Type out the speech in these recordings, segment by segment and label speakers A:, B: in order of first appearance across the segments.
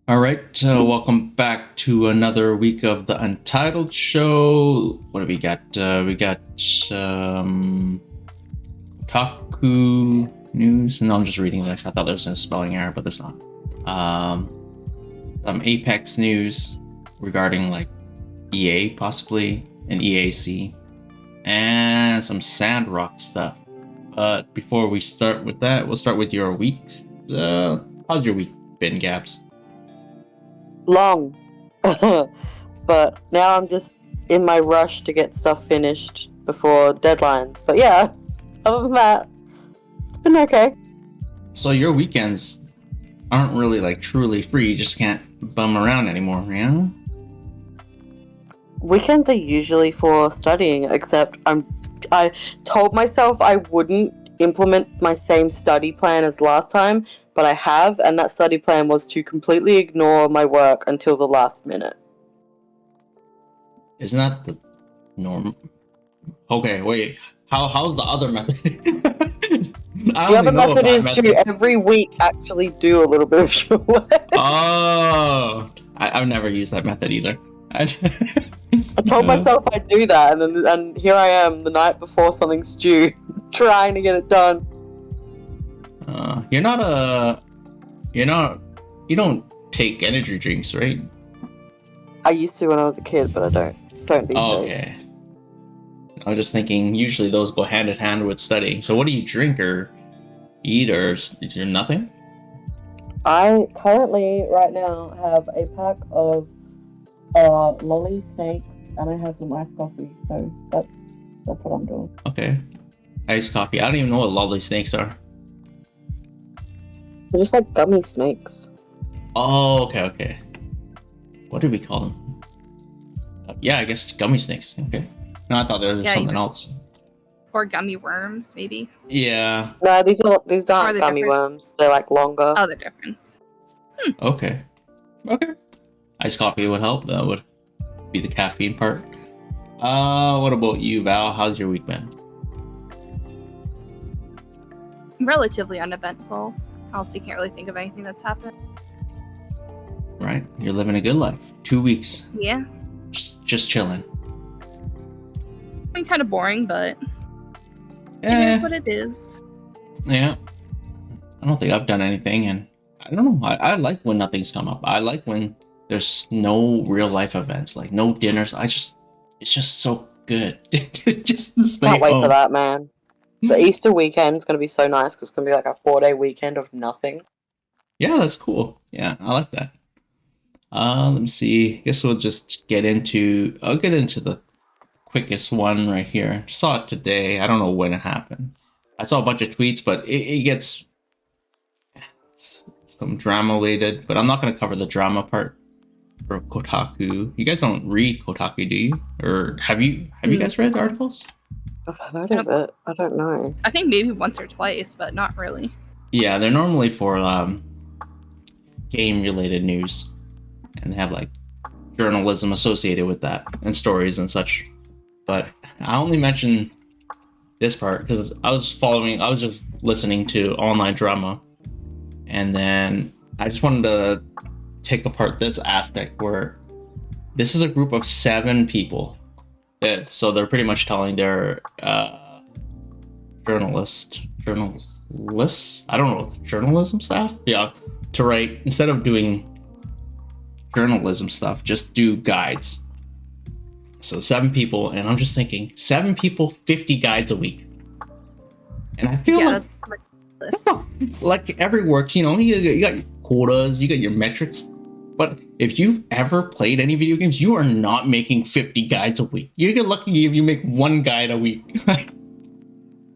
A: All right, welcome back to another week of the Untitled show. What do we got? We got Kotaku news. No, I'm just reading this. I thought there was a spelling error, but there's not. Some Apex news regarding like EA possibly, and EAC, and some Sandrock stuff. But before we start with that, we'll start with your weeks. How's your week been, Gabz?
B: Long. But now I'm just in my rush to get stuff finished before deadlines. But yeah, other than that, it's been okay.
A: So your weekends aren't really like truly free. You just can't bum around anymore, yeah?
B: Weekends are usually for studying, except I told myself I wouldn't implement my same study plan as last time, but I have, and that study plan was to completely ignore my work until the last minute.
A: Isn't that the norm? Okay, wait. How's the other method?
B: The other method is to every week actually do a little bit of your work.
A: Oh, I've never used that method either.
B: I told myself I'd do that, and here I am the night before something's due, trying to get it done.
A: You don't take energy drinks, right?
B: I used to when I was a kid, but I don't these days.
A: Okay. I was just thinking, usually those go hand in hand with studying. So what do you drink or eat, or is there nothing?
B: I currently, right now, have a pack of lolly snakes, and I have some iced coffee, so that's what I'm doing.
A: Okay. Iced coffee. I don't even know what lolly snakes are.
B: They're just like gummy snakes.
A: Oh, okay. What do we call them? Yeah, I guess gummy snakes. Okay. No, I thought there was something else.
C: Or gummy worms, maybe.
A: Yeah.
B: No, these aren't gummy worms. They're like longer.
C: Oh, they're different.
A: Okay. Iced coffee would help. That would be the caffeine part. What about you, Val? How's your week been?
C: Relatively uneventful. Also, you can't really think of anything that's happened.
A: Right. You're living a good life. 2 weeks.
C: Yeah.
A: Just chilling.
C: I mean, kind of boring, but it is what it is.
A: Yeah. I don't think I've done anything, and I don't know. I like when nothing's come up. I like when there's no real life events, like no dinners. It's just so good. Just to stay
B: Can't wait
A: home.
B: for that, man. The Easter weekend is going to be so nice because it's going to be like a 4-day weekend of nothing.
A: Yeah, that's cool. Yeah, I like that. Let me see. I guess we'll just get into. I'll get into the quickest one right here. Saw it today. I don't know when it happened. I saw a bunch of tweets, but it gets some drama related. But I'm not going to cover the drama part for Kotaku. You guys don't read Kotaku, do you? Or have you guys read articles?
B: I've heard of it. I don't know.
C: I think maybe once or twice, but not really.
A: Yeah, they're normally for game related news, and they have like journalism associated with that and stories and such. But I only mention this part because I was just listening to online drama, and then I just wanted to take apart this aspect where this is a group of 7 people. So they're pretty much telling their journalists, I don't know, journalism staff? Yeah, to write, instead of doing journalism stuff, just do guides. So 7 people, and I'm just thinking, 7 people, 50 guides a week. And I feel like
C: that's
A: like every works, you got your quotas, you got your metrics. But if you've ever played any video games, you are not making 50 guides a week. You get lucky if you make 1 guide a week.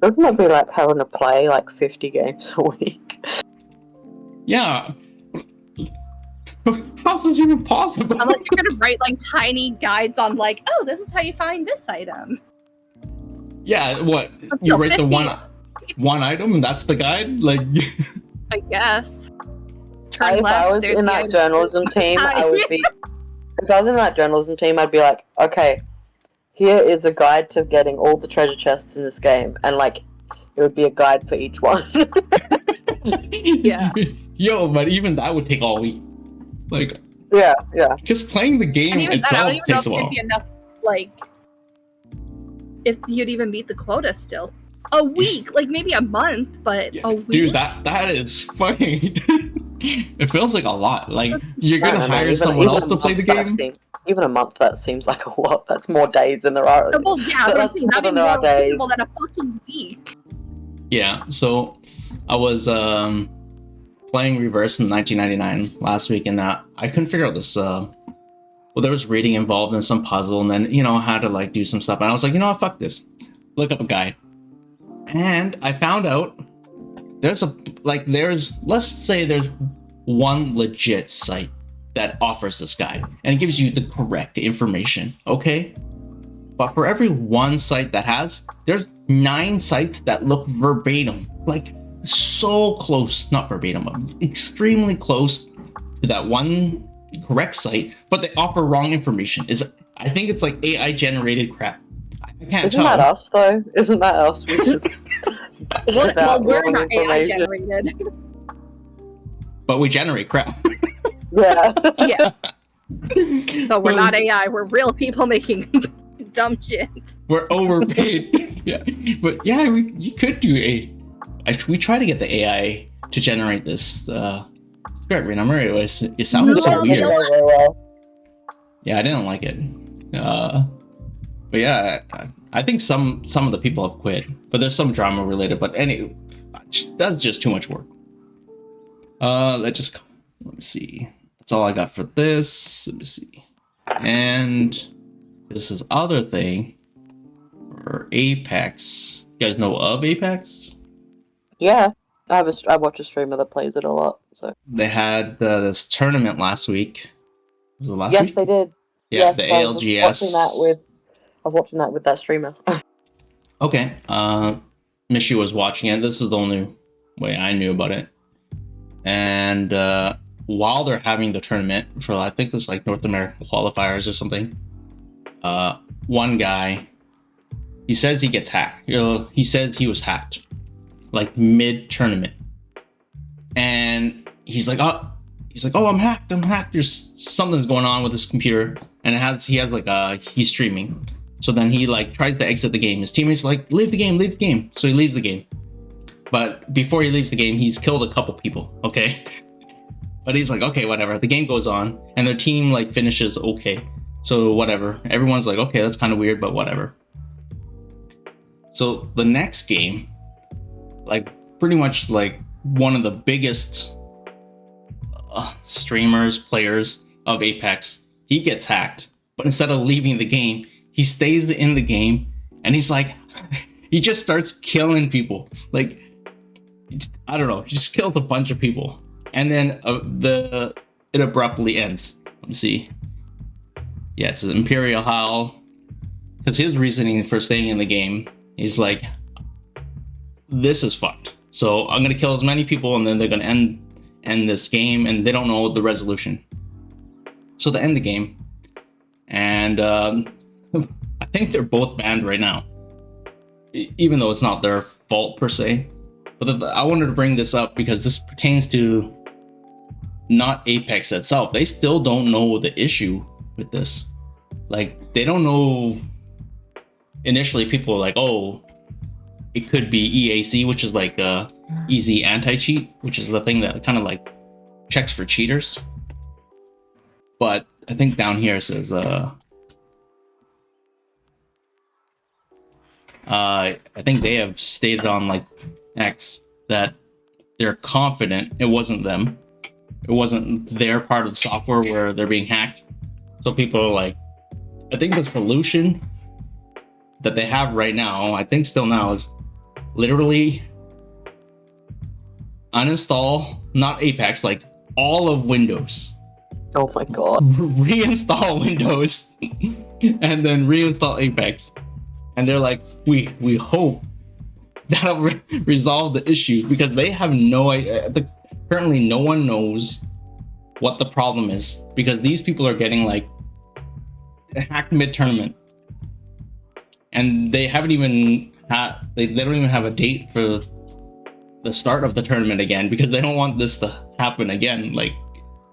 B: Doesn't that be like having to play like 50 games a week?
A: Yeah. How's this even possible?
C: Unless you're gonna write like tiny guides on like, oh, this is how you find this item.
A: Yeah, what? You write 50. the one item and that's the guide? Like
C: I guess.
B: If I was in that journalism team, I would be. If I was in that journalism team, I'd be like, okay, here is a guide to getting all the treasure chests in this game, and like, it would be a guide for each one.
C: Yeah.
A: Yo, but even that would take all week. Like,
B: Yeah.
A: just playing the game
C: And even that, I
A: itself
C: don't even know
A: takes
C: if
A: a
C: it'd
A: while.
C: be enough, like, if you'd even meet the quota still. A week, like maybe a month, but a week?
A: Dude, that is fucking... It feels like a lot. Like, you're
B: I
A: gonna
B: don't know,
A: hire
B: even-
A: someone
B: even
A: else
B: a
A: to play the
B: month that
A: game?
B: even a month, that seems like a lot. That's more days than there are.
C: Well, yeah,
B: But
C: but
B: that's more
C: that'd
B: than
C: be
B: there are
C: more
B: days.
C: reasonable than a fucking week.
A: Yeah, so I was playing Reverse in 1999 last week, and I couldn't figure out this. Well, there was reading involved in some puzzle, and then I had to like do some stuff, and I was like, what, fuck this. Look up a guide, and I found out there's let's say there's one legit site that offers this guide, and it gives you the correct information. Okay. But for every one site that there's 9 sites that look verbatim, like so close, not verbatim, but extremely close to that one correct site, but they offer wrong information. I think it's like AI generated crap. I can't
B: Isn't
A: tell.
B: that us though? Isn't that us? We just
C: Well, we're
B: wrong
C: not AI
B: information.
C: generated.
A: But we generate crap.
B: Yeah.
C: Yeah, but we're not AI. We're real people making dumb shit.
A: We're overpaid. Yeah, but yeah, you could do we try to get the AI to generate this script remember it sounded so
C: No,
A: weird.
C: no.
B: Very well.
A: Yeah, I didn't like it. But yeah, I think some of the people have quit, but there's some drama related. But that's just too much work. Let me see. That's all I got for this. Let me see. And this is other thing for Apex. You guys know of Apex?
B: Yeah. I watch a streamer that plays it a lot. So
A: They had this tournament last week. Was it last
B: yes,
A: week?
B: they did.
A: Yeah,
B: Yes,
A: the
B: I was
A: ALGS.
B: watching that with that streamer.
A: Okay. Misc was watching it. This is the only way I knew about it. And while they're having the tournament for, I think it's like North American qualifiers or something, one guy, he says he gets hacked. He says he was hacked, like mid-tournament. And he's like, oh, I'm hacked. There's something's going on with his computer. And he's streaming. So then he like tries to exit the game. His teammates like, leave the game. So he leaves the game. But before he leaves the game, he's killed a couple people. Okay. But he's like, okay, whatever. The game goes on and their team like finishes okay. So whatever. Everyone's like, okay, that's kind of weird, but whatever. So the next game, like pretty much like one of the biggest players of Apex, he gets hacked. But instead of leaving the game, he stays in the game and he's like, he just starts killing people. Like, I don't know, he just kills a bunch of people. And then it abruptly ends. Let me see. Yeah, it's an Imperial Howl. Because his reasoning for staying in the game is like, this is fucked. So I'm going to kill as many people and then they're going to end this game and they don't know the resolution. So they end the game. And I think they're both banned right now. Even though it's not their fault per se. But I wanted to bring this up because this pertains to not Apex itself. They still don't know the issue with this. Like, they don't know. Initially, people were like, oh, it could be EAC, which is like easy anti-cheat, which is the thing that kind of like checks for cheaters. But I think down here it says, I think they have stated on like X that they're confident it wasn't them. It wasn't their part of the software where they're being hacked. So people are like, I think the solution that they have right now, I think still now, is literally uninstall, not Apex, like all of Windows.
B: Oh my god.
A: Reinstall Windows and then reinstall Apex. And they're like, we hope that'll resolve the issue, because they have no idea. Currently, no one knows what the problem is, because these people are getting like hacked mid-tournament, and they haven't even they don't even have a date for the start of the tournament again, because they don't want this to happen again. Like,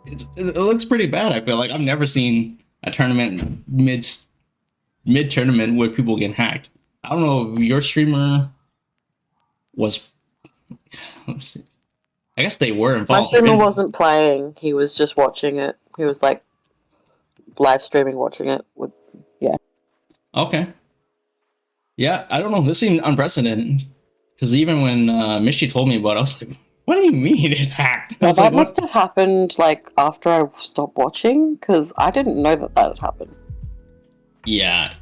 A: it looks pretty bad. I feel like I've never seen a tournament mid tournament where people get hacked. I don't know if your streamer was. Let's see. I guess they were
B: My
A: involved.
B: streamer wasn't playing. He was just watching it. He was like live streaming, watching it.
A: Okay. Yeah, I don't know. This seemed unprecedented because even when Misty told me about it, I was like, "What do you mean it's hacked?" I
B: Now,
A: was
B: that
A: like,
B: must have happened like after I stopped watching because I didn't know that had happened.
A: Yeah,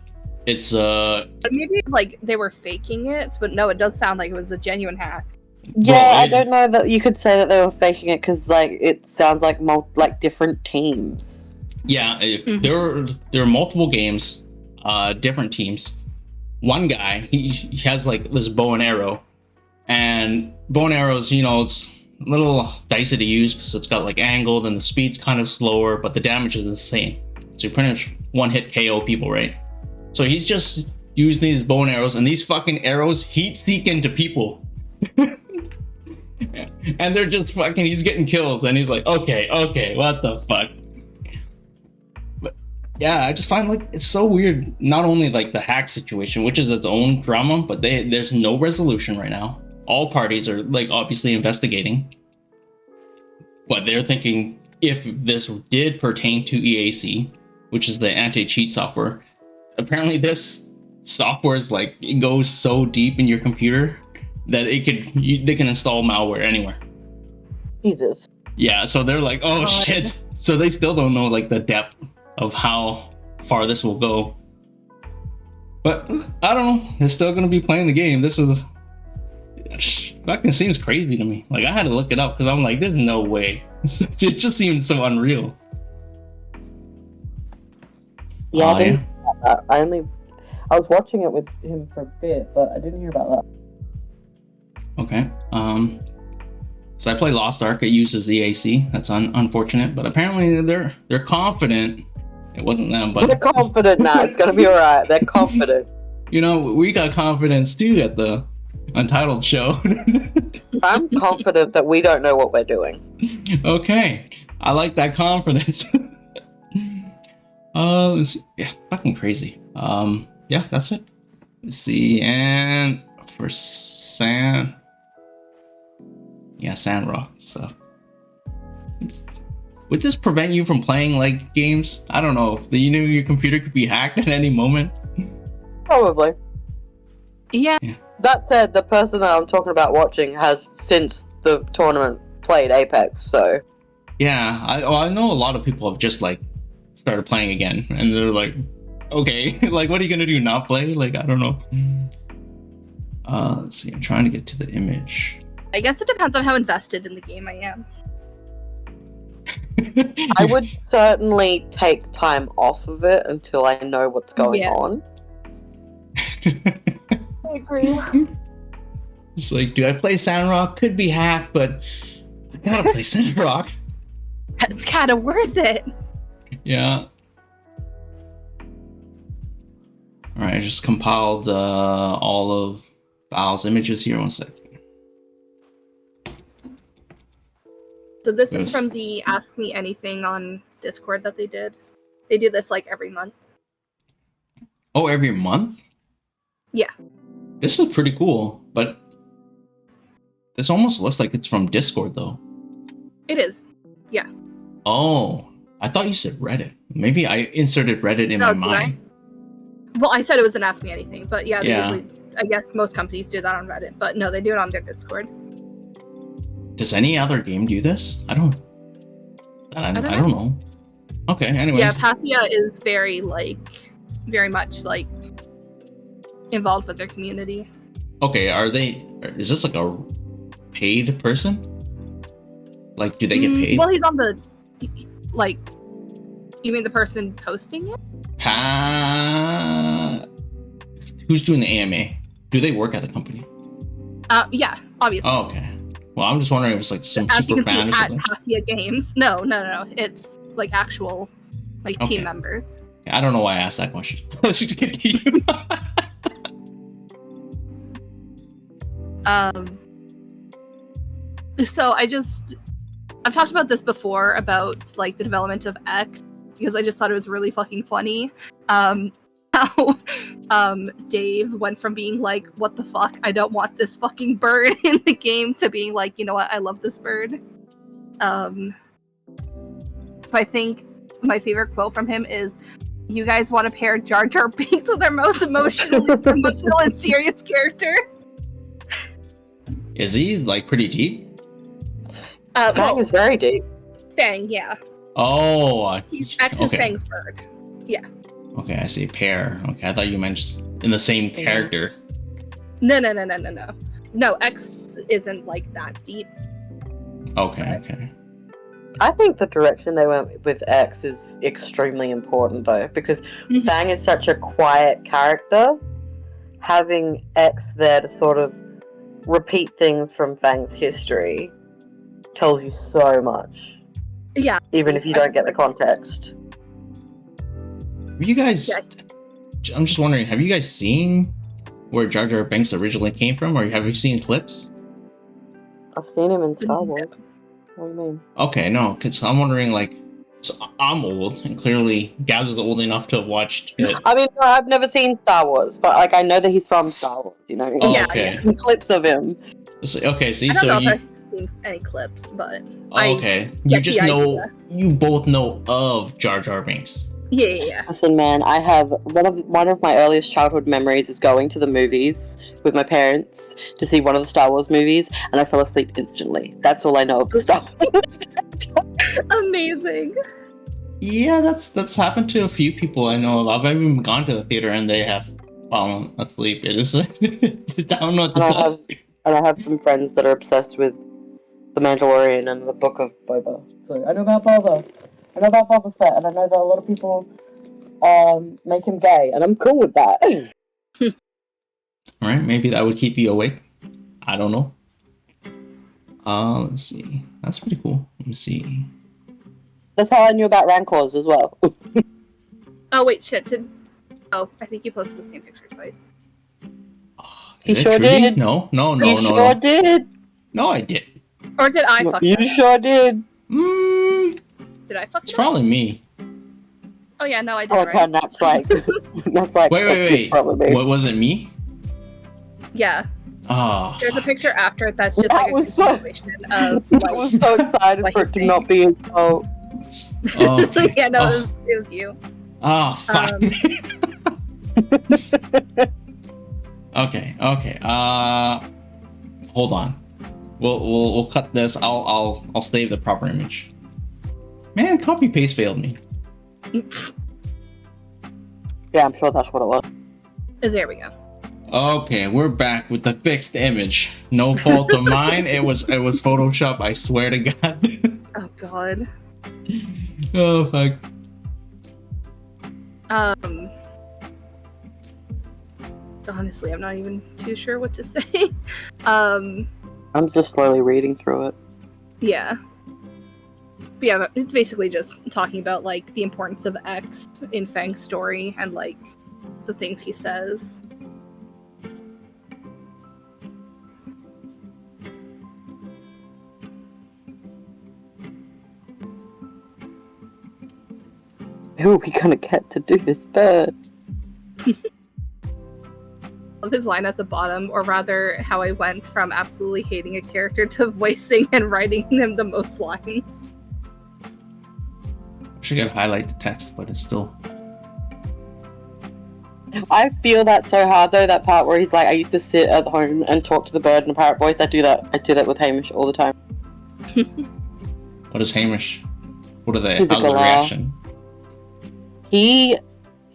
A: it's
C: But maybe like they were faking it, but no, it does sound like it was a genuine hack.
B: Yeah, I don't know that you could say that they were faking it because like it sounds like like different teams.
A: Yeah, there are multiple games, different teams. One guy, he has like this bow and arrow, and bow and arrows, it's a little dicey to use because it's got like angled and the speed's kind of slower, but the damage is insane. So you pretty much one hit KO people, right? So he's just using these bow and arrows, and these fucking arrows heat seek into people. And they're just fucking, he's getting kills, and he's like, okay, what the fuck? But yeah, I just find like it's so weird. Not only like the hack situation, which is its own drama, but there's no resolution right now. All parties are like obviously investigating, but they're thinking if this did pertain to EAC, which is the anti-cheat software, apparently this software is like, it goes so deep in your computer that they can install malware anywhere.
B: Jesus.
A: Yeah, so they're like, oh shit. So they still don't know like the depth of how far this will go. But I don't know. They're still gonna be playing the game. This is fucking seems crazy to me. Like I had to look it up because I'm like, there's no way. It just seems so unreal.
B: Yeah, I didn't hear about that. I was watching it with him for a bit, but I didn't hear about that.
A: Okay. So I play Lost Ark. It uses EAC. That's unfortunate, but apparently they're confident it wasn't them. But
B: they're confident now. It's gonna be alright. They're confident.
A: We got confidence too at the Untitled show.
B: I'm confident that we don't know what we're doing.
A: Okay, I like that confidence. Let's see. Yeah, fucking crazy. Yeah, that's it. Let's see, and for Sandrock stuff. Would this prevent you from playing like games? I don't know if your computer could be hacked at any moment.
B: Probably.
C: Yeah.
B: That said, the person that I'm talking about watching has since the tournament played Apex, so
A: yeah, I know a lot of people have just like started playing again, and they're like, okay, like what are you gonna do? Not play? Like I don't know. Let's see. I'm trying to get to the image.
C: I guess it depends on how invested in the game I am.
B: I would certainly take time off of it until I know what's going on. I agree.
A: It's like, do I play Sandrock? Could be hacked, but I gotta play Sandrock.
C: It's kind of worth it.
A: Yeah. All right, I just compiled all of Val's images here. 1 second.
C: So this is from the Ask Me Anything on Discord that they did. They do this like every month.
A: Oh, every month?
C: Yeah.
A: This is pretty cool, but this almost looks like it's from Discord though.
C: It is. Yeah.
A: Oh, I thought you said Reddit. Maybe I inserted Reddit in my mind.
C: Well, I said it was an Ask Me Anything, but yeah, they usually, I guess most companies do that on Reddit, but no, they do it on their Discord.
A: Does any other game do this? I don't know. Okay, anyways.
C: Yeah, Pathia is very much like involved with their community.
A: Okay, is this like a paid person? Like, do they get paid?
C: Well, he's on the, like, you mean the person posting it?
A: Who's doing the AMA? Do they work at the company?
C: Yeah, obviously.
A: Oh, okay. Well, I'm just wondering if it's like some
C: as
A: super fan or something.
C: At Pathia Games. No. It's like actual team members.
A: I don't know why I asked that question. Let's just continue.
C: So I just I've talked about this before about like the development of X because I just thought it was really fucking funny. How Dave went from being like, "What the fuck? I don't want this fucking bird in the game," to being like, "You know what? I love this bird." I think my favorite quote from him is, "You guys want to pair Jar Jar Binks with our most emotional and serious character?"
A: Is he like pretty deep?
B: Fang is very deep.
C: Fang, yeah.
A: Oh,
C: X is Fang's bird. Yeah.
A: Okay, I see. Pair. Okay, I thought you meant just in the same character.
C: No. No, X isn't like that deep.
A: Okay.
B: I think the direction they went with X is extremely important though, because Fang is such a quiet character. Having X there to sort of repeat things from Fang's history tells you so much.
C: Yeah.
B: Even if you don't get the context.
A: Have you guys... Yeah. I'm just wondering, have you guys seen where Jar Jar Binks originally came from, or have you seen clips?
B: I've seen him in Star Wars. What do you mean?
A: Okay, no, because I'm wondering, like, so I'm old, and clearly Gabz is old enough to have watched it.
B: I mean, no, I've never seen Star Wars, but like I know that he's from Star Wars, you know?
A: Oh, okay.
B: Clips of him.
A: Okay, see,
C: I don't
A: so
C: know
A: you...
C: if I've seen any clips, but...
A: okay, you just know... You both know of Jar Jar Binks.
C: Yeah.
B: Listen, man, I have one of my earliest childhood memories is going to the movies with my parents to see one of the Star Wars movies, and I fell asleep instantly. That's all I know of the Star Wars.
C: Amazing.
B: Yeah,
A: that's happened to a few people I know of. I've even gone to the theater and they have fallen asleep. It is I don't know what to tell.
B: And I have some friends that are obsessed with The Mandalorian and the Book of Boba. So I know about Boba. I know about Boba Fett, and I know that a lot of people make him gay, and I'm cool with that.
A: Alright, maybe that would keep you awake. I don't know. Let's see. That's pretty cool. Let me see.
B: That's how I knew about Rancors as well.
C: Oh, wait, shit. Oh, I think you posted the same picture twice.
A: Oh,
B: he sure did.
A: No.
B: You sure did.
A: No, I didn't.
C: Or did I fuck
B: You
C: up?
B: sure did.
C: Did I fuck
A: It's
C: up?
A: probably me.
C: Oh, yeah, no, I did,
B: right?
C: right?
B: That's like... That's like...
A: Wait. What, was it me?
C: Yeah.
A: Oh,
C: There's a picture after it that's just
B: that
C: like a
B: was so...
C: continuation of...
B: I was so excited for it to not be his fault.
A: Okay.
C: Yeah, no, it was you.
A: Oh, fuck. Okay. Hold on. We'll cut this. I'll save the proper image. Man, copy paste failed me.
B: Yeah, I'm sure that's what it was.
C: There we go.
A: Okay, we're back with the fixed image. No fault of mine. It was Photoshop. I swear to God.
C: Oh God.
A: Oh fuck.
C: Honestly, I'm not even too sure what to say.
B: I'm just slowly reading through it.
C: Yeah. But yeah, it's basically just talking about like the importance of X in Fang's story and like the things he says.
B: Who are we gonna get to do this bird?
C: Of his line at the bottom, or rather how I went from absolutely hating a character to voicing and writing him the most lines.
A: Should get highlight the text, but it's still.
B: I feel that so hard though, that part where he's like, I used to sit at home and talk to the bird in a parrot voice. I do that with Hamish all the time.
A: What is Hamish? What are they?
B: He's
A: How's the reaction?
B: He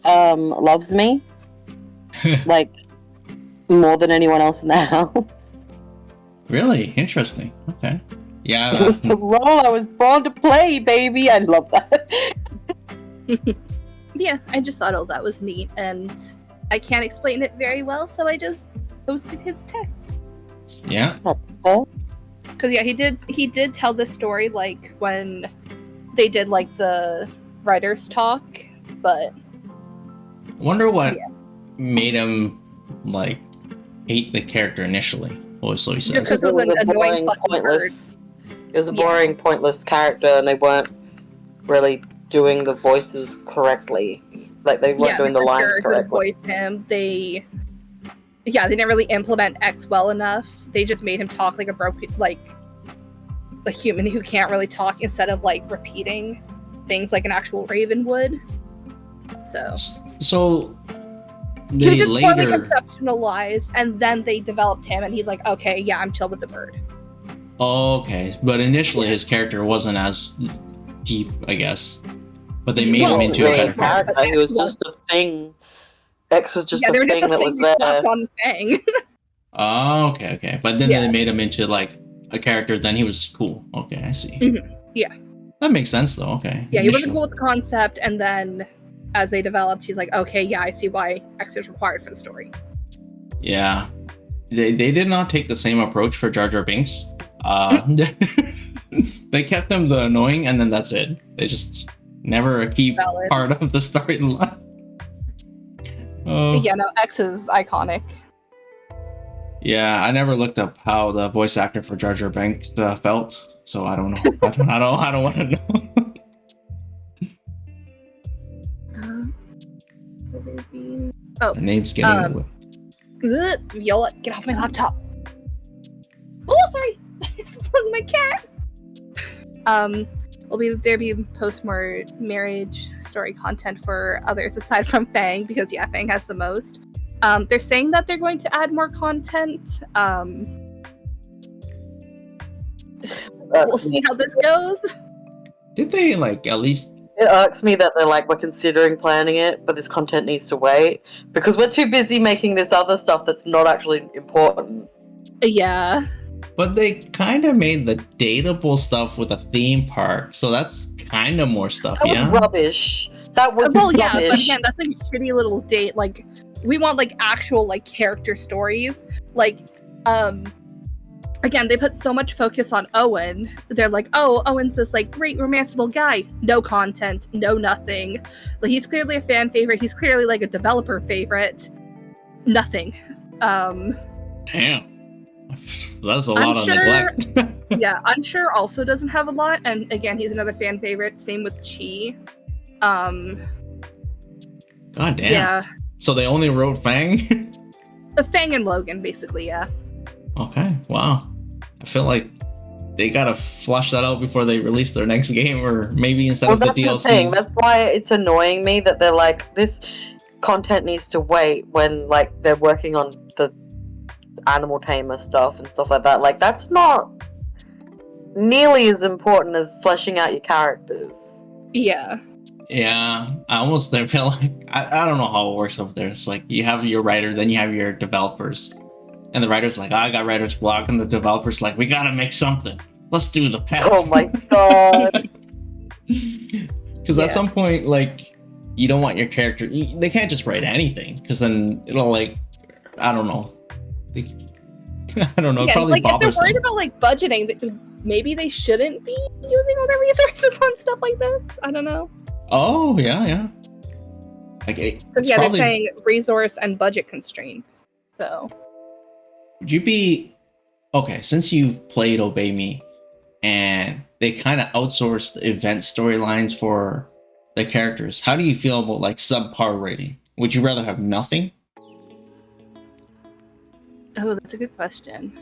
B: loves me. Like more than anyone else in the house.
A: Really? Interesting. Okay. Yeah.
B: It was the role I was born to play, baby. I love that.
C: Yeah, I just thought, that was neat, and I can't explain it very well, so I just posted his text.
A: Yeah.
B: That's cool.
C: Because yeah, he did tell this story like when they did like the writers' talk, but
A: Wonder what made him like hate the character initially. So he
C: just
A: says.
C: because it was an annoying fucking
B: pointless It was a
C: Yeah.
B: boring, pointless character, and they weren't really doing the voices correctly. Like, they weren't doing the lines
C: sure who to
B: correctly.
C: voice him. They didn't really implement X well enough. They just made him talk like a human who can't really talk instead of like repeating things like an actual Raven would.
A: So
C: He
A: they
C: was just poorly
A: later.
C: conceptualized, and then they developed him, and he's like, okay, yeah, I'm chill with the bird.
A: Oh, okay, but initially his character wasn't as deep, I guess. But they made him into a better character.
B: He was just a thing. X was just
C: Yeah, they
B: a
C: were just
B: thing
C: a
B: that
C: thing
B: was
C: they slapped
B: there.
C: on Fang.
A: Oh, okay. But then
C: Yeah.
A: they made him into like a character. Then he was cool. Okay, I see.
C: Mhm, yeah.
A: That makes sense, though. Okay.
C: Yeah, he wasn't cool with the concept, and then as they developed, he's like, okay, yeah, I see why X is required for the story.
A: Yeah, they did not take the same approach for Jar Jar Binks. They kept him the annoying, and then that's it. They just never a key
C: Valid.
A: part of the storyline. Oh.
C: Yeah, no, X is iconic.
A: Yeah, I never looked up how the voice actor for Jar Jar Binks felt, so I don't know. I don't want to know.
C: Oh,
A: The name's getting.
C: Viola, get off my laptop. Oh, sorry, I spilled my cat. There'll be post-marriage story content for others aside from Fang, because yeah, Fang has the most. They're saying that they're going to add more content. We'll see how this goes.
A: Did they like at least?
B: It irks me that they're like, we're considering planning it, but this content needs to wait because we're too busy making this other stuff that's not actually important.
C: Yeah.
A: But they kind of made the dateable stuff with a theme park, so that's kind of more stuff,
B: That
A: yeah?
B: was rubbish. That was
C: Well,
B: rubbish.
C: yeah, but again, that's like a shitty little date. Like, we want like actual like character stories. Like, again, they put so much focus on Owen. They're like, oh, Owen's this like great romanceable guy. No content, no nothing. Like, he's clearly a fan favorite. He's clearly like a developer favorite. Nothing.
A: Damn. That's a lot of neglect.
C: Yeah, Unsure also doesn't have a lot, and again, he's another fan favorite. Same with Chi.
A: God damn.
C: Yeah.
A: So they only wrote Fang?
C: Fang and Logan, basically, yeah.
A: Okay, wow. I feel like they gotta flush that out before they release their next game, or maybe instead of the
B: that's
A: DLCs.
B: the thing. That's why it's annoying me that they're like, this content needs to wait when like they're working on the Animal Tamer stuff and stuff like that. Like, that's not nearly as important as fleshing out your characters.
C: Yeah.
A: Yeah, I almost feel like I don't know how it works over there. It's like you have your writer, then you have your developers, and the writer's like, I got writer's block, and the developer's like, we gotta make something. Let's do the pets.
B: Oh my god.
A: Because at some point, like, you don't want your character. They can't just write anything, because then it'll like, I don't know. I don't know.
C: Yeah,
A: Probably
C: like if
A: bothers
C: they're worried
A: them.
C: about like budgeting, maybe they shouldn't be using all their resources on stuff like this. I don't know.
A: Oh yeah. Like,
C: Because they're saying resource and budget constraints. So
A: would you be okay, since you've played Obey Me and they kind of outsourced the event storylines for the characters, how do you feel about like subpar rating? Would you rather have nothing?
C: Oh, that's a good question.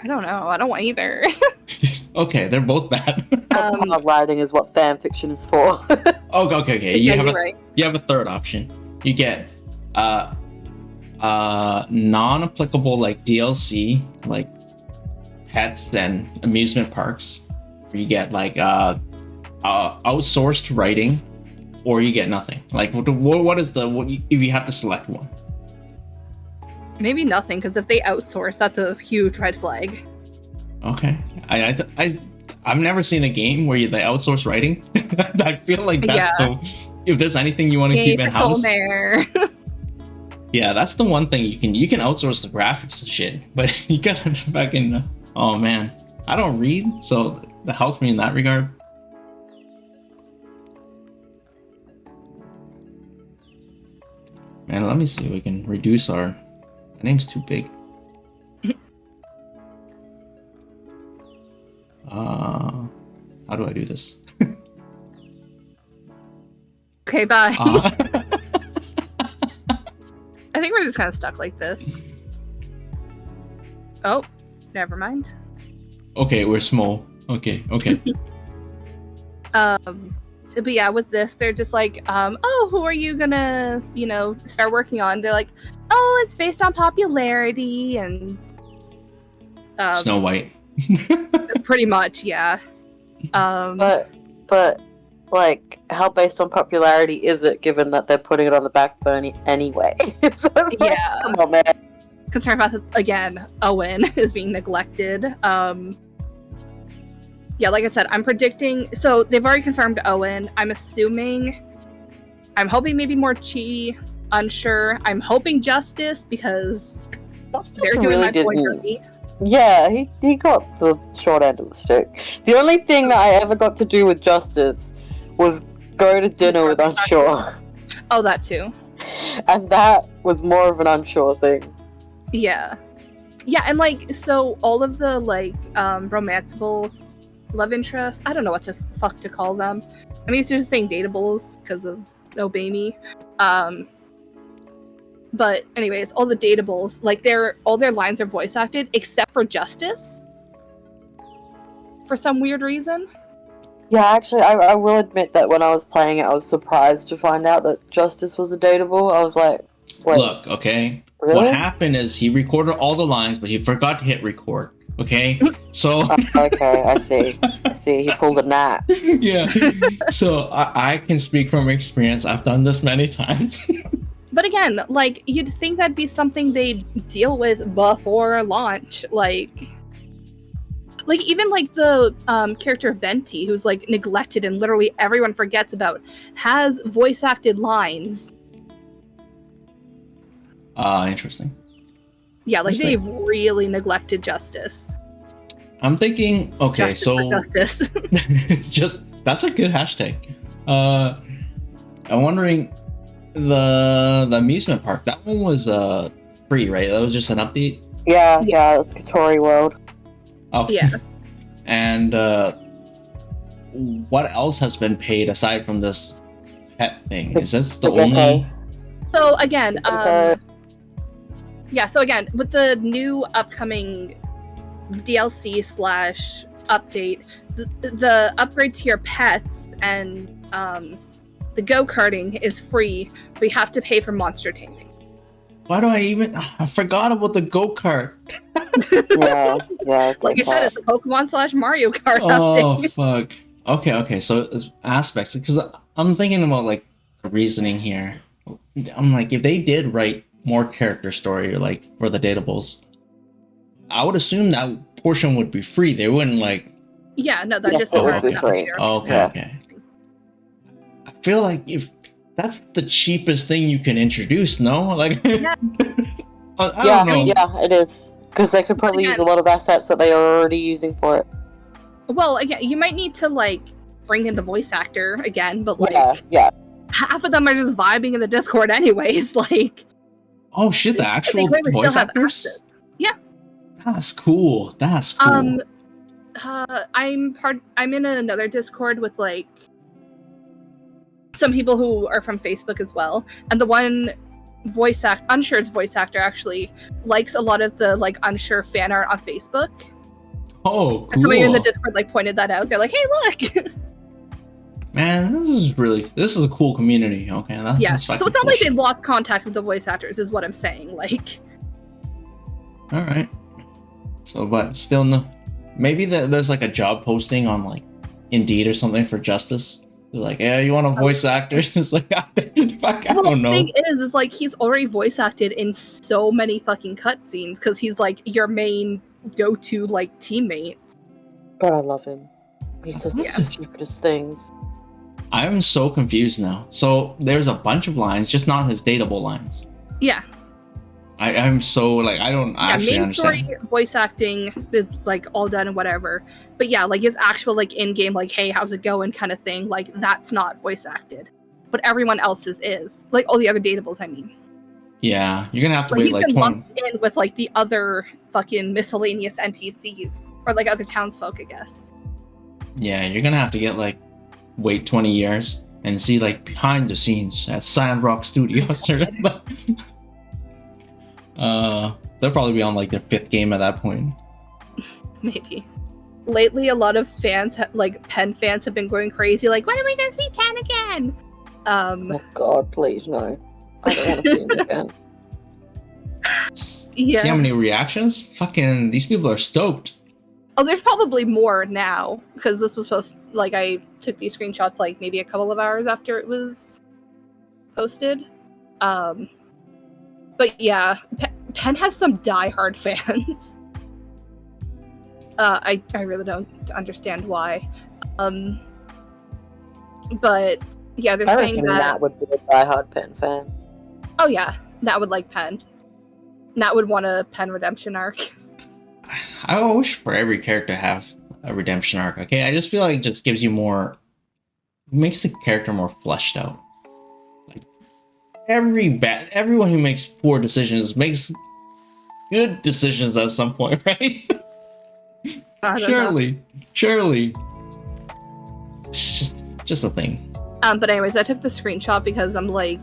C: I don't know. I don't want either.
A: Okay, they're both bad.
B: Subpar writing is what fan fiction is for.
A: Okay.
C: Yeah, you're right.
A: You have a third option. You get non-applicable like DLC, like pets and amusement parks. Or you get like outsourced writing, or you get nothing. Like, what is if you have to select one?
C: Maybe nothing, because if they outsource, that's a huge red flag.
A: Okay, I've never seen a game where they outsource writing. I feel like that's if there's anything you want to keep in house. Yeah, that's the one thing you can outsource the graphics and shit, but you gotta fucking. Oh man, I don't read, so that helps me in that regard. Man, let me see if we can reduce our. My name's too big. How do I do this?
C: Okay, bye.
A: Uh,
C: I think we're just kind of stuck like this. Oh, never mind.
A: okay, we're small. Okay.
C: But yeah, with this, they're just like, oh, who are you gonna, start working on? They're like, oh, it's based on popularity and
A: Snow White.
C: pretty much, yeah.
B: But like, how based on popularity is it, given that they're putting it on the back burner anyway? So it's like,
C: Yeah.
B: come on, man.
C: Concerned about, again, Owen is being neglected. Yeah, like I said, I'm predicting. So they've already confirmed Owen. I'm hoping maybe more Chi. Unsure. I'm hoping Justice because
B: Justice
C: they're doing
B: really
C: my boy
B: didn't.
C: dirty.
B: Yeah, he got the short end of the stick. The only thing that I ever got to do with Justice was go to dinner with Unsure.
C: Oh, that too.
B: And that was more of an Unsure thing.
C: Yeah. Yeah, and like, so all of the romanceables, love interests, I don't know what the fuck to call them. I'm used to just saying datables because of Obey Me. But anyways, all the datables, like all their lines are voice acted except for Justice. For some weird reason.
B: Yeah, actually, I will admit that when I was playing it, I was surprised to find out that Justice was a dateable. I was like, wait,
A: Look, okay.
B: really?
A: What happened is he recorded all the lines, but he forgot to hit record. Okay, so
B: Okay, I see. He pulled a gnat.
A: yeah. So I can speak from experience. I've done this many times.
C: But again, like, you'd think that'd be something they'd deal with before launch. Like even like the character Venti, who's like neglected and literally everyone forgets about, has voice acted lines.
A: Interesting.
C: Yeah, like
A: Interesting.
C: they've really neglected Justice.
A: I'm thinking, okay,
C: Justice for Justice.
A: just that's a good hashtag. I'm wondering the amusement park. That one was free, right? That was just an update.
B: Yeah, it's Katori World.
A: Oh
C: Yeah.
A: And what else has been paid aside from this pet thing? Is this the only?
C: So again, so again, with the new upcoming DLC / update, the upgrade to your pets and the go-karting is free, but you have to pay for monster taming.
A: Why do I forgot about the go-kart.
B: Yeah.
C: Like I said, it's a Pokemon / Mario Kart
A: Oh
C: update.
A: fuck. Okay. So it's aspects, because I'm thinking about like the reasoning here. I'm like, if they did write more character story like for the datables, I would assume that portion would be free. They wouldn't like.
C: Yeah, no, they're
B: Yes,
C: just
B: it would
C: around
B: be
C: down
B: free.
C: here.
A: Okay,
B: Yeah.
A: okay. I feel like if that's the cheapest thing you can introduce, no? Like,
C: Yeah.
A: I don't know.
B: Yeah, it is. Because they could probably use a lot of assets that they are already using for it.
C: Well, again, you might need to like bring in the voice actor again, but like
B: Yeah.
C: half of them are just vibing in the Discord anyways. Like,
A: Oh shit, the actual
C: clearly
A: voice
C: still have
A: actors?
C: access. Yeah.
A: That's cool. That's cool.
C: I'm in another Discord with like some people who are from Facebook as well, and the one Unshure's voice actor actually likes a lot of the like Unsure fan art on Facebook.
A: Oh, cool.
C: And somebody in the Discord like pointed that out. They're like, "Hey, look!"
A: Man, this is a cool community. Okay, that's
C: Yeah.
A: that's
C: So
A: fucking
C: it's not
A: cool
C: like
A: shit.
C: they lost contact with the voice actors, is what I'm saying. Like,
A: All right. So, but still, no. Maybe there's like a job posting on like Indeed or something for Justice. They're like, yeah, you want a voice actor? It's like, fuck, I
C: well,
A: don't
C: the
A: know.
C: thing is like he's already voice acted in so many fucking cutscenes because he's like your main go-to like teammate.
B: God, I love him. He says the
C: Yeah.
B: stupidest things.
A: I'm so confused now. So there's a bunch of lines, just not his dateable lines.
C: Yeah.
A: I'm so like I don't actually
C: main
A: understand.
C: story voice acting is like all done and whatever. But yeah, like his actual like in-game like, hey, how's it going kind of thing, like that's not voice acted. But everyone else's is. Like all the other datables, I mean.
A: Yeah, you're gonna have to
C: But
A: wait
C: he's
A: like
C: been
A: 20.
C: lumped in with like the other fucking miscellaneous NPCs or like other townsfolk, I guess.
A: Yeah, you're gonna have to get like wait 20 years and see like behind the scenes at Sandrock Studios or they'll probably be on like their 5th game at that point.
C: Maybe. Lately, a lot of fans, like Pen fans, have been going crazy. Like, when are we gonna see Pen again?
B: Oh God, please no! I don't want to see him again.
C: Yeah.
A: See how many reactions? Fucking these people are stoked.
C: Oh, there's probably more now because this was like I took these screenshots like maybe a couple of hours after it was posted. But yeah, Pen has some diehard fans. I really don't understand why. But yeah, they're
B: I
C: saying
B: reckon
C: that
B: Nat would be a diehard Pen fan.
C: Oh yeah, Nat would like Pen. Nat would want a Pen redemption arc.
A: I wish for every character to have a redemption arc. Okay, I just feel like it just gives you more, makes the character more fleshed out. Like everyone who makes poor decisions makes good decisions at some point, right? Surely. It's just a thing.
C: But anyways, I took the screenshot because I'm like,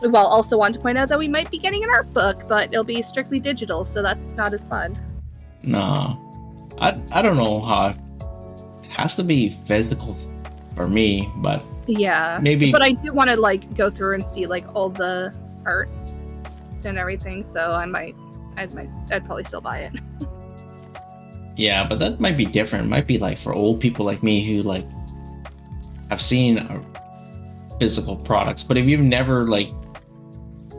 C: well, also want to point out that we might be getting an art book, but it'll be strictly digital, so that's not as fun.
A: No, I don't know how it has to be physical for me, but
C: yeah,
A: maybe.
C: But I do want to like go through and see like all the art and everything, so I'd probably still buy it.
A: Yeah, but that might be different. It might be like for old people like me who like have seen physical products, but if you've never like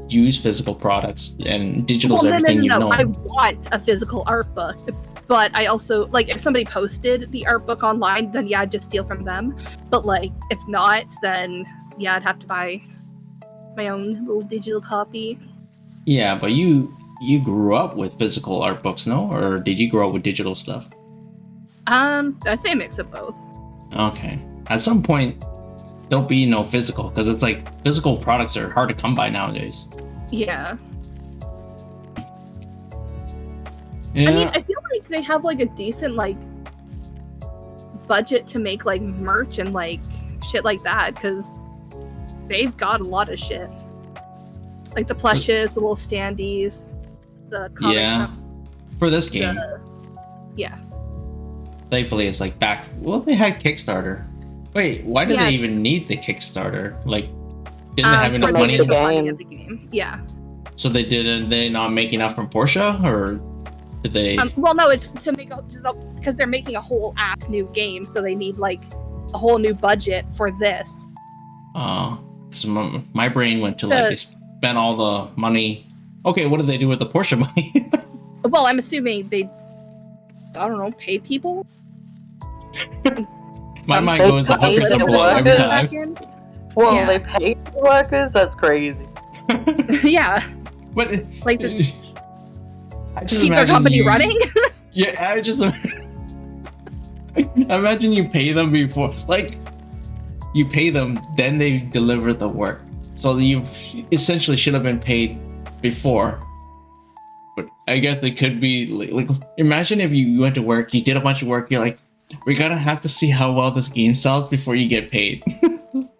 A: used physical products and digital's everything you know.
C: I want a physical art book, but I also like if somebody posted the art book online, then yeah, I'd just steal from them. But like if not, then yeah, I'd have to buy my own little digital copy.
A: Yeah, but you grew up with physical art books, no? Or did you grow up with digital stuff?
C: I'd say a mix of both.
A: Okay. At some point, there'll be no physical, because it's like physical products are hard to come by nowadays.
C: Yeah.
A: Yeah.
C: I mean, I feel like they have like a decent like budget to make like merch and like shit like that, because they've got a lot of shit. Like the plushes, the little standees, the comic.
A: Yeah. For this game.
C: Yeah.
A: Thankfully, it's like back. Well, they had Kickstarter. Wait, why did they even need the Kickstarter? Like, didn't they have enough money?
C: At the game? Yeah.
A: So they not make enough from Porsche, or did they?
C: Well, no, it's to make because they're making a whole ass new game, so they need like a whole new budget for this.
A: So my brain went to like they spent all the money. Okay, what did they do with the Porsche money?
C: Well, I'm assuming they, I don't know, pay people.
A: My mind goes 100% below every time.
B: Well, yeah. They pay the workers? That's crazy.
C: Yeah.
A: But
C: like
A: I just
C: keep their company running?
A: Yeah, I just imagine you pay them before, like you pay them, then they deliver the work. So you've essentially should have been paid before. But I guess it could be like imagine if you went to work, you did a bunch of work, you're like, we're gonna have to see how well this game sells before you get paid.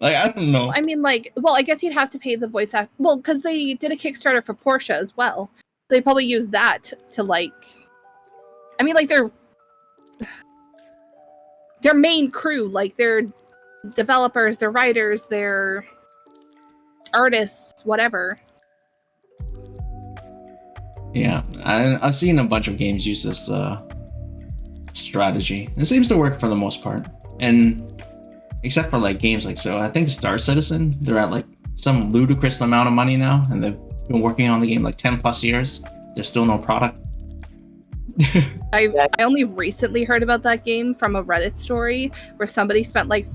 A: Like, I don't know.
C: I mean, like, well, I guess you'd have to pay the voice act. Well, because they did a Kickstarter for Porsche as well. They probably use that to like. I mean, like their main crew, like their developers, their writers, their artists, whatever.
A: Yeah, I've seen a bunch of games use this strategy. It seems to work for the most part, and except for like games like I think Star Citizen, they're at like some ludicrous amount of money now, and they've been working on the game like 10 plus years. There's still no product.
C: I only recently heard about that game from a Reddit story where somebody spent like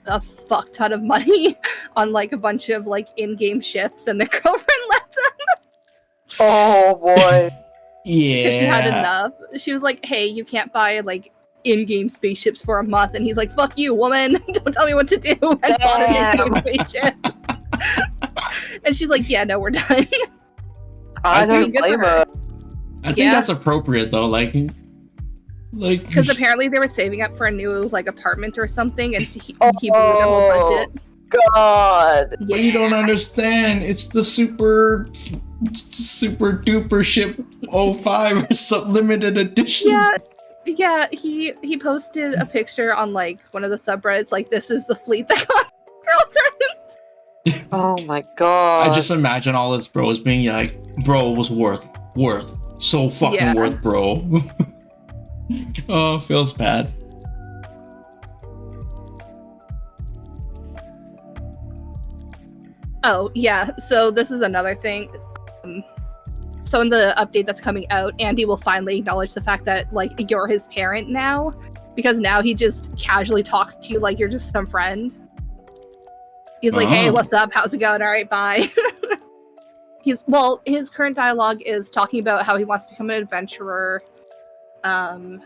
C: a fuck ton of money on like a bunch of like in-game ships, and their girlfriend left them.
B: Oh boy.
A: Yeah.
C: She had enough. She was like, "Hey, you can't buy like in-game spaceships for a month," and he's like, "Fuck you, woman! Don't tell me what to do." And bought an in-game spaceship. And she's like, "Yeah, no, we're done."
B: I don't blame her.
A: I think that's appropriate though. Like, Like,
C: Because apparently they were saving up for a new like apartment or something, and he blew their whole budget.
B: God.
A: but you don't understand. It's the super duper ship 05 or some limited edition.
C: Yeah. He posted a picture on like one of the subreddits, like this is the fleet that got girlfriend.
B: Oh my god.
A: I just imagine all his bros being like, bro, it was worth so fucking worth, bro. Oh, feels bad.
C: Oh yeah, so this is another thing. So in the update that's coming out, Andy will finally acknowledge the fact that like you're his parent now, because now he just casually talks to you like you're just some friend. He's like, hey, what's up? How's it going? All right, bye. His current dialogue is talking about how he wants to become an adventurer. Talking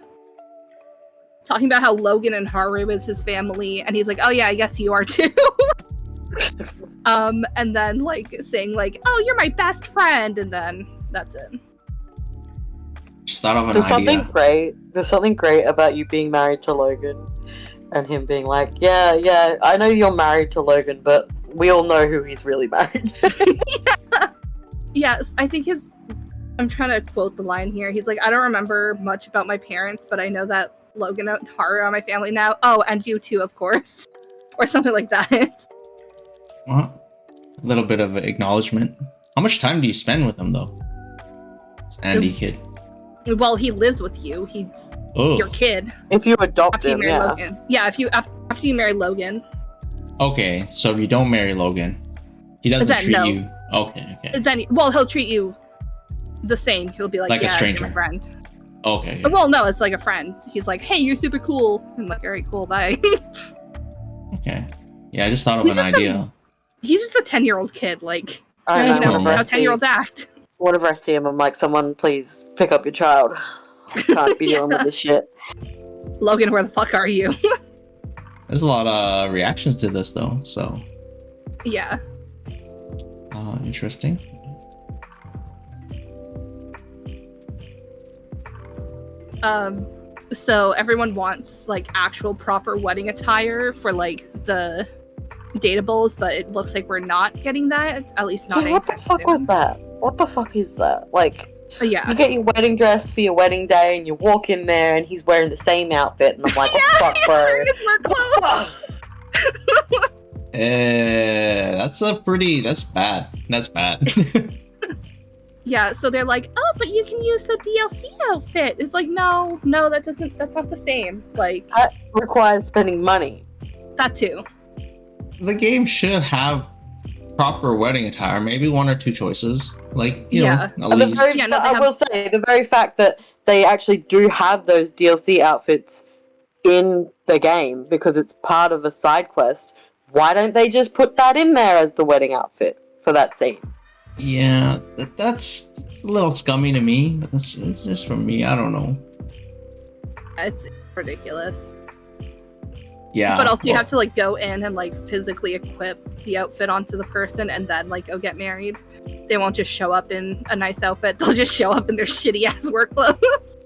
C: about how Logan and Haru is his family, and he's like, oh yeah, I guess you are too. And then like saying like, oh, you're my best friend, and then that's it.
A: Just thought of an idea.
B: There's something great about you being married to Logan, and him being like, yeah, I know you're married to Logan, but we all know who he's really married to.
C: Yes, I think I'm trying to quote the line here. He's like, I don't remember much about my parents, but I know that Logan and Haru are my family now. Oh, and you too, of course. Or something like that.
A: Well, a little bit of acknowledgement. How much time do you spend with him, though? It's Andy kid.
C: Well, he lives with you. He's your kid.
B: If you adopt
C: after
B: him,
C: you marry Logan. Yeah, after you marry Logan.
A: Okay, so if you don't marry Logan, he doesn't treat you... Okay.
C: Then, he'll treat you the same. He'll be like a stranger. You're my friend.
A: Okay.
C: Well, no, it's like a friend. He's like, hey, you're super cool. I'm like, all right, cool, bye.
A: Okay. Yeah, I just thought of an idea.
C: He's just a 10-year-old kid, like,
B: I
C: you know how 10-year-olds act.
B: Whenever I see him, I'm like, someone please pick up your child. I can't be dealing with this shit.
C: Logan, where the fuck are you?
A: There's a lot of reactions to this, though, so...
C: Yeah.
A: Interesting.
C: So everyone wants like actual proper wedding attire for like the datables, but it looks like we're not getting that, at least not anytime soon.
B: What the fuck was that? What the fuck is that? Like,
C: yeah,
B: you get your wedding dress for your wedding day, and you walk in there, and he's wearing the same outfit, and I'm like, what the fuck, bro?
A: That's bad. That's bad.
C: Yeah, so they're like, oh, but you can use the DLC outfit. It's like, no, that's not the same. Like,
B: that requires spending money.
C: That too.
A: The game should have proper wedding attire, maybe one or two choices. Like, you know, at least.
B: I will say, the very fact that they actually do have those DLC outfits in the game because it's part of a side quest, why don't they just put that in there as the wedding outfit for that scene?
A: Yeah, that's a little scummy to me. But it's just from me. I don't know.
C: It's ridiculous.
A: Yeah.
C: But also you have to like go in and like physically equip the outfit onto the person and then like go get married. They won't just show up in a nice outfit. They'll just show up in their shitty ass work clothes.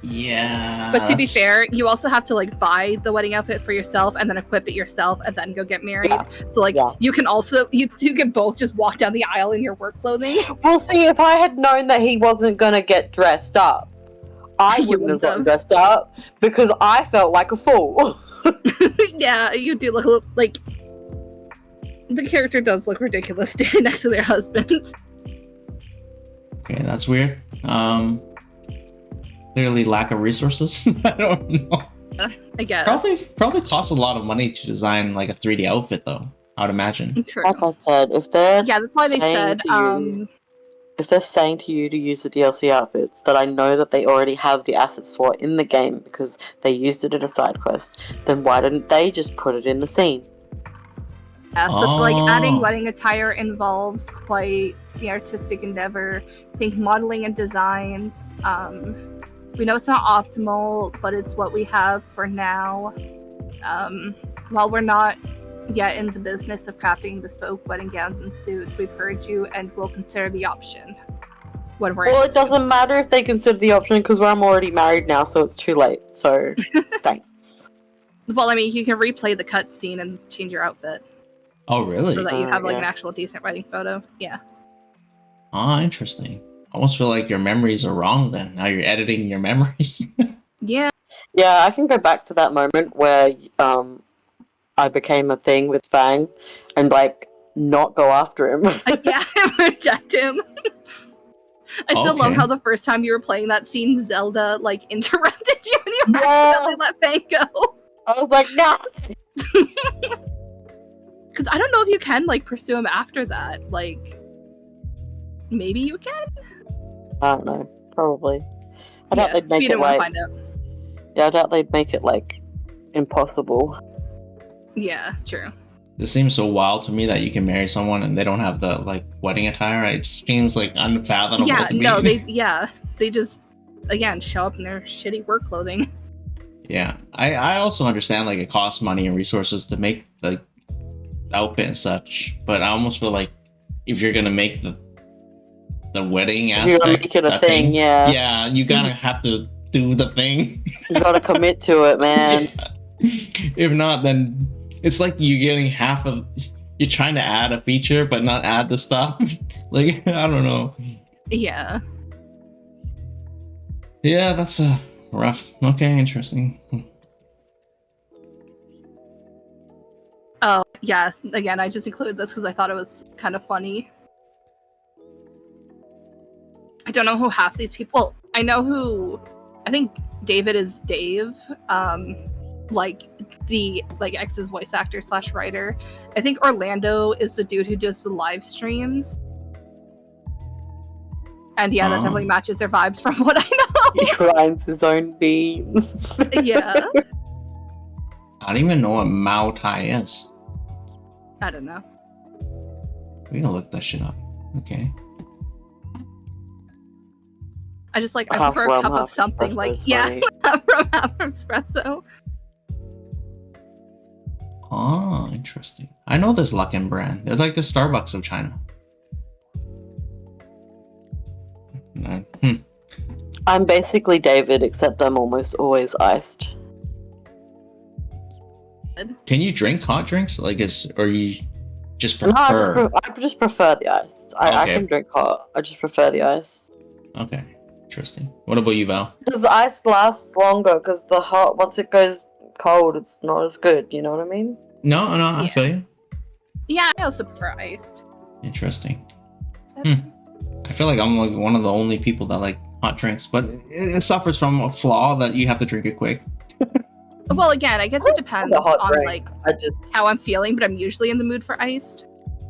A: Yeah.
C: But to be fair, you also have to like buy the wedding outfit for yourself and then equip it yourself and then go get married. Yeah. So like you can also you can both just walk down the aisle in your work clothing.
B: Well, see, if I had known that he wasn't gonna get dressed up, I wouldn't have gotten dressed up because I felt like a fool.
C: Yeah, you do look like the character does look ridiculous standing next to their husband.
A: Okay, that's weird. Clearly lack of resources. I don't know.
C: I guess.
B: Probably
A: costs a lot of money to design like a 3D outfit, though. I would imagine.
C: True.
B: Like I said, if they're
C: that's why they said
B: if they're saying to you to use the DLC outfits that I know that they already have the assets for in the game because they used it in a side quest, then why didn't they just put it in the scene?
C: Yeah, so like adding wedding attire involves quite the artistic endeavor. Think modeling and designs. We know it's not optimal, but it's what we have for now. While we're not yet in the business of crafting bespoke wedding gowns and suits, we've heard you and will consider the option. when we're
B: Well,
C: able
B: it
C: to.
B: doesn't matter if they consider the option because I'm already married now, so it's too late. So, thanks.
C: Well, I mean, you can replay the cutscene and change your outfit
A: Oh, really?
C: so that you have like an
B: Yes.
C: actual decent wedding photo. Yeah.
A: Ah, interesting. I almost feel like your memories are wrong then. Now you're editing your memories.
C: Yeah.
B: Yeah, I can go back to that moment where I became a thing with Fang and like not go after him.
C: Yeah, reject him. I still love
A: Okay.
C: how the first time you were playing that scene, Zelda like interrupted you and you
B: Yeah.
C: accidentally let Fang go.
B: I was like, nah.
C: Because I don't know if you can like pursue him after that. Like, maybe you can.
B: I don't know. Probably. I doubt they'd make
C: you
B: it
C: didn't want to
B: like.
C: find out.
B: Yeah, I doubt they'd make it like impossible.
C: Yeah, true.
A: This seems so wild to me that you can marry someone and they don't have the like wedding attire. It just seems like unfathomable
C: Yeah,
A: to me.
C: no, they just again show up in their shitty work clothing.
A: Yeah, I also understand like it costs money and resources to make like outfit and such, but I almost feel like if you're gonna make the wedding
B: If
A: aspect,
B: you're gonna make it a
A: that
B: thing, yeah.
A: yeah, you gotta have to do the thing.
B: You gotta commit to it, man.
A: Yeah. If not, then it's like you're getting half of. You're trying to add a feature, but not add the stuff. Like I don't know.
C: Yeah.
A: Yeah, that's rough. Okay, interesting.
C: Oh, yeah. Again, I just included this because I thought it was kind of funny. I don't know who half these people. I know who. I think David is Dave. Like the X's voice actor / writer. I think Orlando is the dude who does the live streams. And yeah, that definitely matches their vibes from what I know.
B: He grinds his own beans.
C: Yeah.
A: I don't even know what Mao Tai is.
C: I don't know.
A: We gonna look that shit up. Okay.
C: I just like I
B: Half
C: prefer a
B: rum,
C: cup of
B: half
C: something
B: espresso
C: like
B: is
C: yeah,
B: funny.
C: half from espresso.
A: Oh, interesting. I know this Luckin brand. It's like the Starbucks of China.
B: I'm basically David, except I'm almost always iced.
A: Can you drink hot drinks? Like, or you just
B: No,
A: prefer?
B: I just prefer the iced. I
A: Okay.
B: can drink hot. I just prefer the iced.
A: Okay, interesting. What about you, Val?
B: Does the ice last longer? Because the hot, once it goes cold, it's not as good. You know what I mean?
A: No, I
C: Yeah.
A: feel you.
C: Yeah, I also prefer iced.
A: Interesting. I feel like I'm like one of the only people that like hot drinks, but it suffers from a flaw that you have to drink it quick.
C: Well, again, I guess it depends
B: The hot
C: on
B: drink.
C: like
B: I just
C: how I'm feeling, but I'm usually in the mood for iced.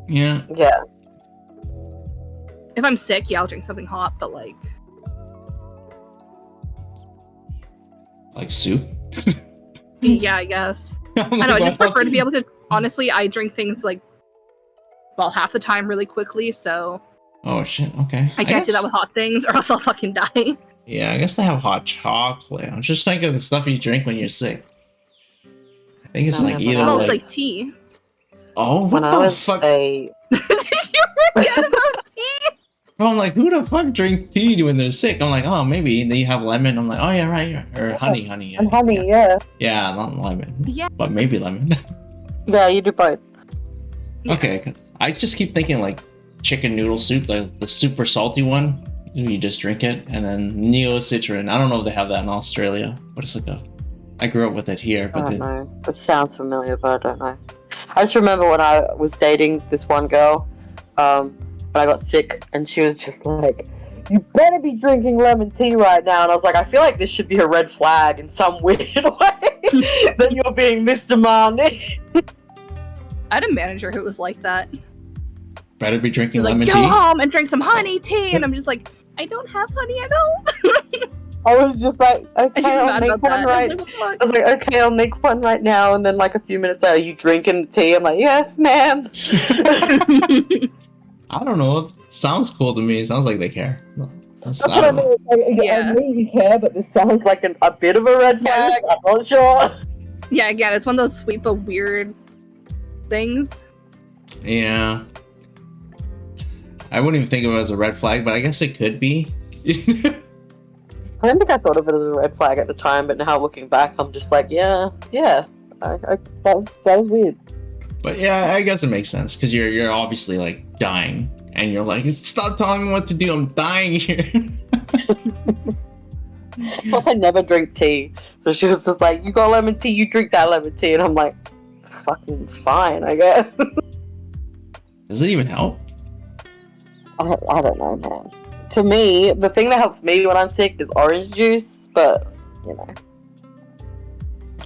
A: Yeah.
B: yeah.
C: If I'm sick, yeah, I'll drink something hot, but like
A: Like soup.
C: yeah, I guess. I know, I just prefer to be able to honestly, I drink things like well, half the time really quickly, so
A: Oh shit. Okay.
C: I can't do
A: guess-
C: that with hot things or else I'll fucking die.
A: Yeah, I guess they have hot chocolate. I'm just thinking of the stuff you drink when you're sick. I think it's
B: No,
A: like
B: no,
A: either
B: no.
C: Well,
A: like,
C: like tea.
A: oh, what
B: When I
A: the
B: was
A: fuck?
B: a
C: Did you forget about tea?
A: Bro, I'm like, who the fuck drink tea when they're sick? I'm like, oh, maybe. And then you have lemon. I'm like, oh yeah, right. Or honey. Yeah,
B: and honey,
A: yeah.
B: yeah.
A: Yeah, not lemon.
C: Yeah.
A: But maybe lemon.
B: Yeah, you do both.
C: Yeah.
A: Okay, 'cause I just keep thinking like chicken noodle soup, the super salty one. You just drink it, and then Neo Citron. I don't know if they have that in Australia, but it's like I grew up with it here,
B: I
A: but
B: don't know. It sounds familiar, but I don't know. I just remember when I was dating this one girl, and I got sick, and she was just like, "You better be drinking lemon tea right now." And I was like, "I feel like this should be a red flag in some weird way that you're being this demanding."
C: I had a manager who was like that.
A: better be
C: He
A: drinking
C: was like,
A: lemon
C: go
A: tea.
C: home and drink some honey tea. And I'm just like, I don't have honey at home.
B: I was just like,
C: And she
B: "Okay,
C: was
B: I'll
C: mad
B: make
C: about
B: one
C: that.
B: right."
C: I was like, what
B: I was like, "Okay, I'll make one right now." And then like a few minutes later, "You drinking the tea?" I'm like, "Yes, ma'am."
C: the fuck?
A: I don't know. It sounds cool to me. It sounds like they care.
B: That's
A: I
B: what I
A: don't know.
B: mean. Like,
C: Yeah.
B: I know you care, but this sounds like a bit of a red
C: Yeah,
B: flag. I'm not sure.
C: Yeah, again, it's one of those sweet but weird things.
A: Yeah. I wouldn't even think of it as a red flag, but I guess it could be.
B: I don't think I thought of it as a red flag at the time, but now looking back, I'm just like, yeah. That was weird.
A: But yeah, I guess it makes sense because you're obviously like dying, and you're like, stop telling me what to do. I'm dying here.
B: Plus, I never drink tea, so she was just like, "You got lemon tea, you drink that lemon tea," and I'm like, "Fucking fine, I guess."
A: Does it even help?
B: I don't know, man. To me, the thing that helps me when I'm sick is orange juice, but you know.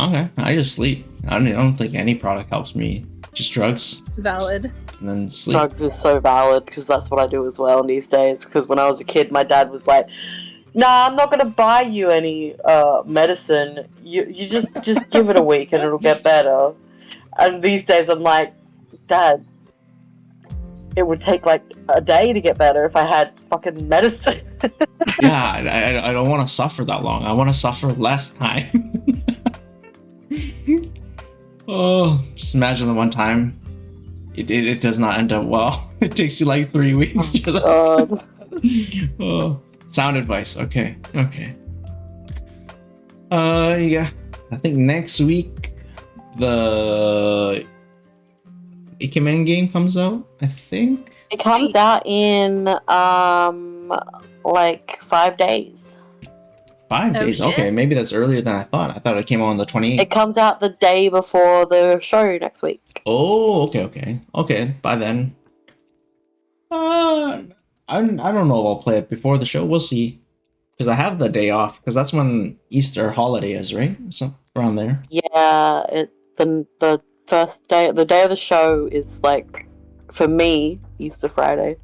A: Okay, I just sleep. I don't think any product helps me. Just drugs.
C: Valid.
A: And then sleep.
B: Drugs is so valid because that's what I do as well these days. Because when I was a kid, my dad was like, "Nah, I'm not gonna buy you any medicine. You just give it a week and it'll get better." And these days, I'm like, "Dad, it would take like a day to get better if I had fucking medicine."
A: Yeah, I don't want to suffer that long. I want to suffer less time. Oh, just imagine the one time it does not end up well. It takes you like 3 weeks.
B: Oh, God.
A: Oh, sound advice. Okay. Yeah. I think next week the Ikemen game comes out. I think
B: It comes out in like 5 days.
A: 5
C: Oh,
A: days.
C: shit.
A: Okay, maybe that's earlier than I thought. I thought it came out on the 28th.
B: It comes out the day before the show next week.
A: Oh, okay. By then, I don't know if I'll play it before the show. We'll see, because I have the day off. Because that's when Easter holiday is, right? So around there.
B: Yeah, the first day, the day of the show is like, for me, Easter Friday.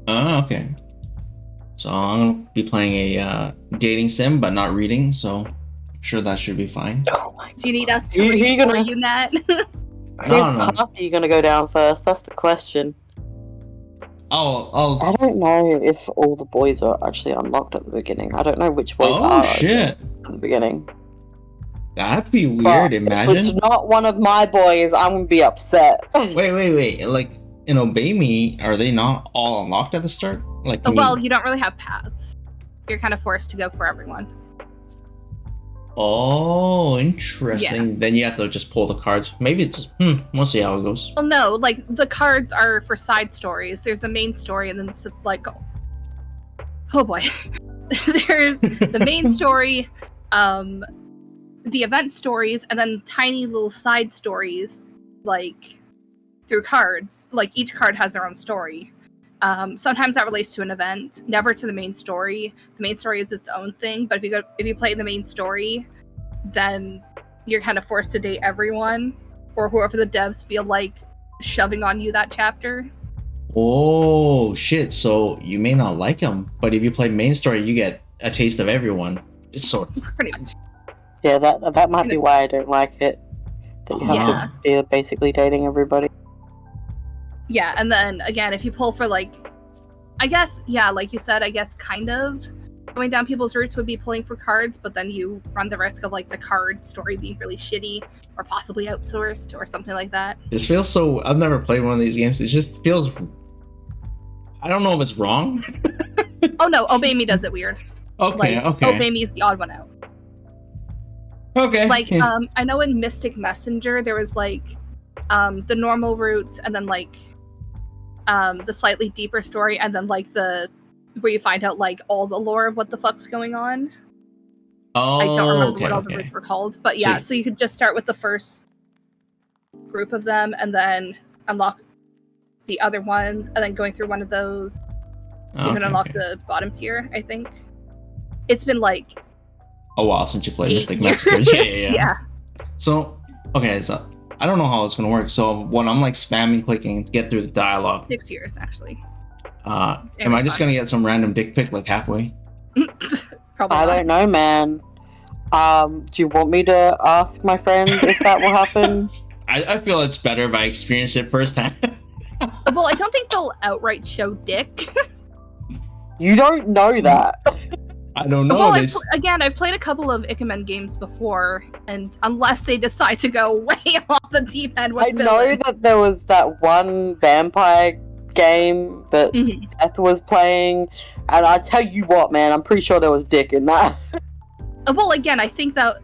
A: Oh, okay. So I'm gonna be playing a dating sim, but not reading. So I'm sure that should be fine.
B: Oh my!
C: Do you need us to
B: Who
C: read
B: you
C: for
B: gonna-
C: you, Nat?
B: Whose
A: No.
B: path are you gonna go down first? That's the question.
A: Oh.
B: I don't know if all the boys are actually unlocked at the beginning. I don't know which boys
A: Oh
B: are
A: shit!
B: at the beginning.
A: That'd be
B: But
A: weird.
B: if
A: Imagine.
B: it's not one of my boys, I'm gonna be upset.
A: Wait. Like in Obey Me, are they not all unlocked at the start? Like,
C: Well, you don't really have paths. You're kind of forced to go for everyone.
A: Oh, interesting. Then you have to just pull the cards. Maybe it's we'll see how it goes.
C: Well, no, like the cards are for side stories. There's the main story, and then it's like, oh boy, there's the main story, the event stories, and then tiny little side stories, like through cards. Like each card has their own story. Sometimes that relates to an event, never to the main story. The main story is its own thing, but if you play the main story, then you're kind of forced to date everyone, or whoever the devs feel like shoving on you that chapter.
A: Oh shit! So you may not like them, but if you play main story, you get a taste of everyone. It's sort of.
C: Pretty much.
B: Yeah, that might be why I don't like it. That you have to be basically dating everybody.
C: Yeah, and then again, if you pull for like, I guess, yeah, like you said, I guess kind of going down people's routes would be pulling for cards, but then you run the risk of like the card story being really shitty or possibly outsourced or something like that.
A: This feels so. I've never played one of these games. It just feels. I don't know if it's wrong.
C: Oh no, Obey Me does it weird.
A: Okay.
C: Obey Me is the odd one out.
A: Okay.
C: Like, I know in Mystic Messenger there was like the normal routes and then like the slightly deeper story and then like the where you find out like all the lore of what the fuck's going on.
A: Oh,
C: I don't remember what all the routes were called, but yeah, so you could just start with the first group of them and then unlock the other ones, and then going through one of those, you can unlock the bottom tier. I think it's been like
A: a while since you played
C: 8
A: Mystic
C: years.
A: Messengers. Yeah.
C: Yeah.
A: So so I don't know how it's gonna work. So when I'm like spamming, clicking to get through the dialogue,
C: 6 years actually.
A: am I just gonna get some random dick pic like halfway?
C: Probably
B: I
C: not.
B: don't know, man. Do you want me to ask my friend if that will happen?
A: I feel it's better if I experience it firsthand.
C: Well, I don't think they'll outright show dick.
B: You don't know that.
A: I don't know.
C: Well, I've played a couple of Ikemen games before, and unless they decide to go way off the deep end with
B: I know that there was that one vampire game that
C: Mhm.
B: Beth was playing, and I tell you what, man, I'm pretty sure there was dick in that.
C: Well, again, I think that.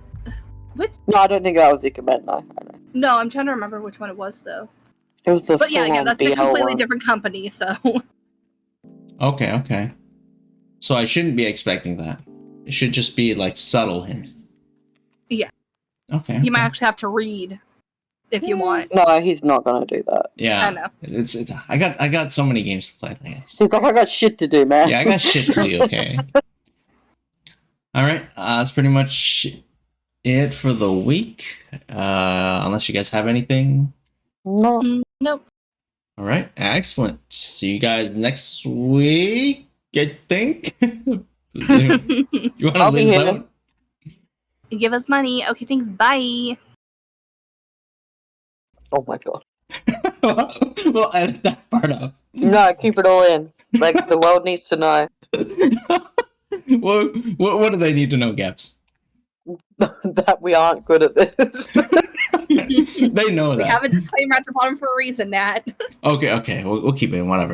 B: No, I don't think that was Ikemen. No,
C: No, I'm trying to remember which one it was though.
B: it was the
C: But yeah, again,
B: full-on
C: that's a
B: BL
C: completely
B: one.
C: different company, so.
A: Okay. So I shouldn't be expecting that. It should just be like subtle hint.
C: Yeah.
A: Okay.
C: You might actually have to read if you want.
B: No, he's not gonna do that.
A: Yeah.
C: I know.
A: It's I got so many games to play.
B: He's like, I got shit to do, man.
A: Yeah, I got shit to do. Okay. All right. That's pretty much it for the week. Unless you guys have anything.
B: No.
C: Nope.
A: All right. Excellent. See you guys next week. I think. You want to
B: I'll be
A: leave
B: here.
A: out?
C: Give us money. Okay, thanks. Bye.
B: Oh my god.
A: We'll edit that part out.
B: No, keep it all in. Like, the world needs to know
A: What do they need to know, Gabz?
B: that we aren't good at this.
A: They know
C: We
A: that.
C: have a disclaimer at the bottom for a reason, Nat.
A: Okay. We'll keep it in, whatever.